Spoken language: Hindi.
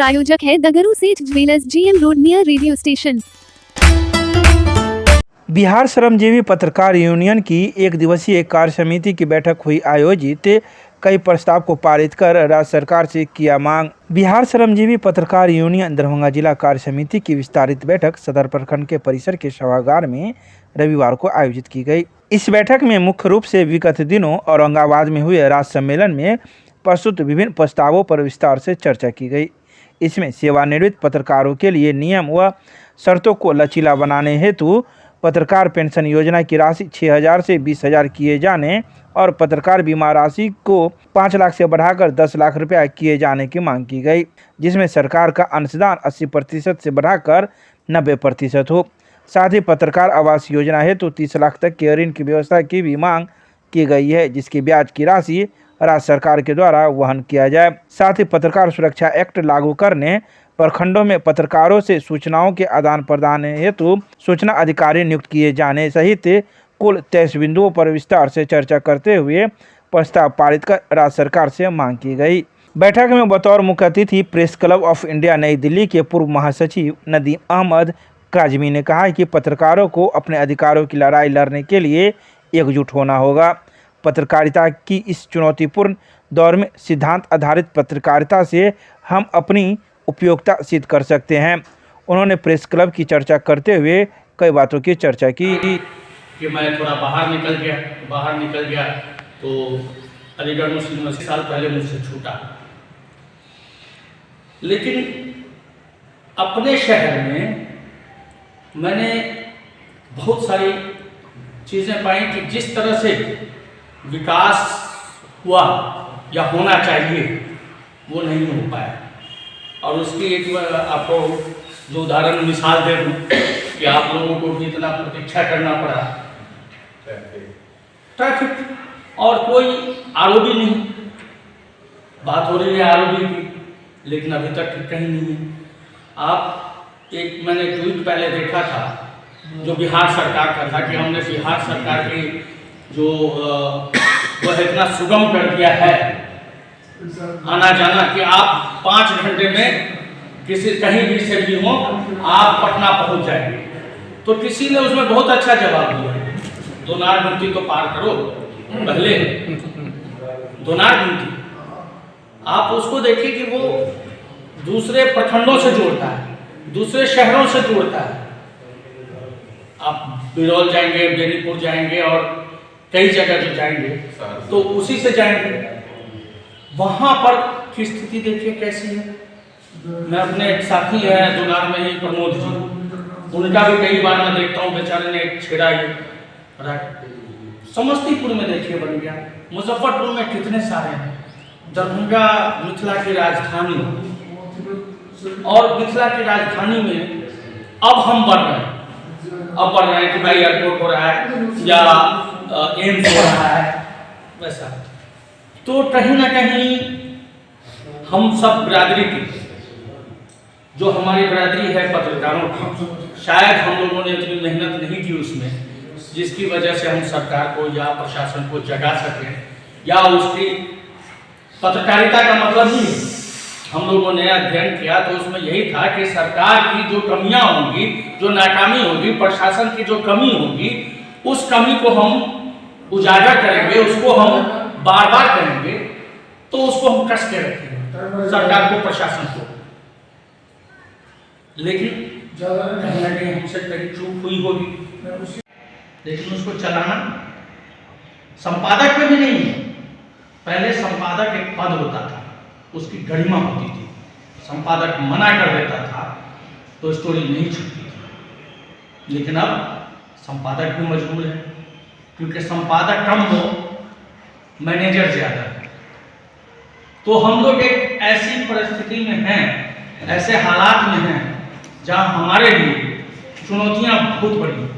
प्रायोजक है Dagru Seth jewellers, GM road, near radio station. Bihar श्रमजीवी पत्रकार यूनियन की एक दिवसीय कार्य समिति की बैठक हुई आयोजित। कई प्रस्ताव को पारित कर राज्य सरकार से किया मांग। बिहार श्रमजीवी पत्रकार यूनियन दरभंगा जिला कार्य समिति की विस्तारित बैठक सदर प्रखंड के परिसर के सभागार में रविवार को आयोजित की गई। इस बैठक में मुख्य रूप से विगत दिनों औरंगाबाद में हुए राज्य सम्मेलन में प्रस्तुत विभिन्न प्रस्तावों पर विस्तार से चर्चा की गई। इसमें सेवानिवृत्त पत्रकारों के लिए नियम व शर्तों को लचीला बनाने हेतु पत्रकार पेंशन योजना की राशि 6,000 से 20,000 किए जाने और पत्रकार बीमा राशि को 5 लाख से बढ़ाकर 10 लाख रुपया किए जाने की मांग की गई, जिसमें सरकार का अंशदान 80% से बढ़ाकर 90% हो। साथ ही पत्रकार आवास योजना हेतु 30 लाख तक के ऋण की व्यवस्था की भी मांग की गई है, जिसकी ब्याज की राशि राज्य सरकार के द्वारा वहन किया जाए। साथ ही पत्रकार सुरक्षा एक्ट लागू करने, प्रखंडों में पत्रकारों से सूचनाओं के आदान प्रदान हेतु सूचना अधिकारी नियुक्त किए जाने सहित कुल 23 बिंदुओं पर विस्तार से चर्चा करते हुए प्रस्ताव पारित कर राज्य सरकार से मांग की गई। बैठक में बतौर मुख्य अतिथि प्रेस क्लब ऑफ इंडिया नई दिल्ली के पूर्व महासचिव नदीम अहमद काजमी ने कहा कि पत्रकारों को अपने अधिकारों की लड़ाई लड़ने के लिए एकजुट होना होगा। पत्रकारिता की इस चुनौतीपूर्ण दौर में सिद्धांत आधारित पत्रकारिता से हम अपनी उपयोगिता सिद्ध कर सकते हैं। उन्होंने प्रेस क्लब की चर्चा करते हुए कई बातों की चर्चा की कि मैं थोड़ा बाहर निकल गया तो अलीगढ़ मुस्लिम यूनिवर्सिटी साल पहले मुझसे छूटा, लेकिन अपने शहर में मैंने बहुत सारी चीज़ें पाई कि जिस तरह से विकास हुआ या होना चाहिए वो नहीं हो पाया। और उसकी एक आपको जो उदाहरण मिसाल दे दूँ कि आप लोगों को भी इतना प्रतीक्षा करना पड़ा ट्रैफिक, और कोई आरोपी नहीं, बात हो रही है आरोपी की, लेकिन अभी तक कहीं नहीं है। आप एक मैंने ट्वीट पहले देखा था जो बिहार सरकार का था कि हमने बिहार सरकार की जो वह इतना सुगम कर दिया है आना जाना कि आप 5 घंटे में किसी कहीं भी से भी हो आप पटना पहुंच जाएंगे। तो किसी ने उसमें बहुत अच्छा जवाब दिया, दोनार गुमती तो पार करो पहले, दोनार गुमती आप उसको देखिए कि वो दूसरे प्रखंडों से जोड़ता है, दूसरे शहरों से जोड़ता है। आप बिरौल जाएंगे, बेनीपुर जाएंगे और कई जगह जो जाएंगे तो उसी से जाएंगे। वहाँ पर की स्थिति देखिए कैसी है। मैं अपने एक साथी हैं दोनार में ही, प्रमोद जी, उनका भी कई बार मैं देखता हूँ, बेचारे ने एक छेड़ा ही समस्तीपुर में देखिए बन गया, मुजफ्फरपुर में कितने सारे हैं, दरभंगा मिथिला की राजधानी, और मिथिला की राजधानी में अब हम बढ़ रहे हैं कि भाई एयरपोर्ट हो रहा है या एम्स हो रहा है वैसा। तो कहीं ना कहीं हम सब बिरादरी की, जो हमारी बिरादरी है पत्रकारों की, शायद हम लोगों ने इतनी मेहनत नहीं की उसमें, जिसकी वजह से हम सरकार को या प्रशासन को जगा सकें, या उसकी पत्रकारिता का मतलब ही हम लोगों ने अध्ययन किया तो उसमें यही था कि सरकार की जो कमियां होंगी, जो नाकामी होगी, प्रशासन की जो कमी होगी, उस कमी को हम उजागर करेंगे, उसको हम बार बार करेंगे, तो उसको हम कस के रखेंगे सरकार को, प्रशासन को। लेकिन कहीं ना कहीं हमसे कहीं चूक हुई होगी, लेकिन उसको चलाना संपादक पे भी नहीं है। पहले संपादक एक पद होता था, उसकी गरिमा होती थी, संपादक मना कर देता था तो स्टोरी नहीं छपती थी। लेकिन अब संपादक भी मजबूर है, क्योंकि संपादक कम हो, मैनेजर ज्यादा है। तो हम लोग एक ऐसी परिस्थिति में हैं, ऐसे हालात में हैं जहां हमारे लिए चुनौतियां बहुत बड़ी हैं।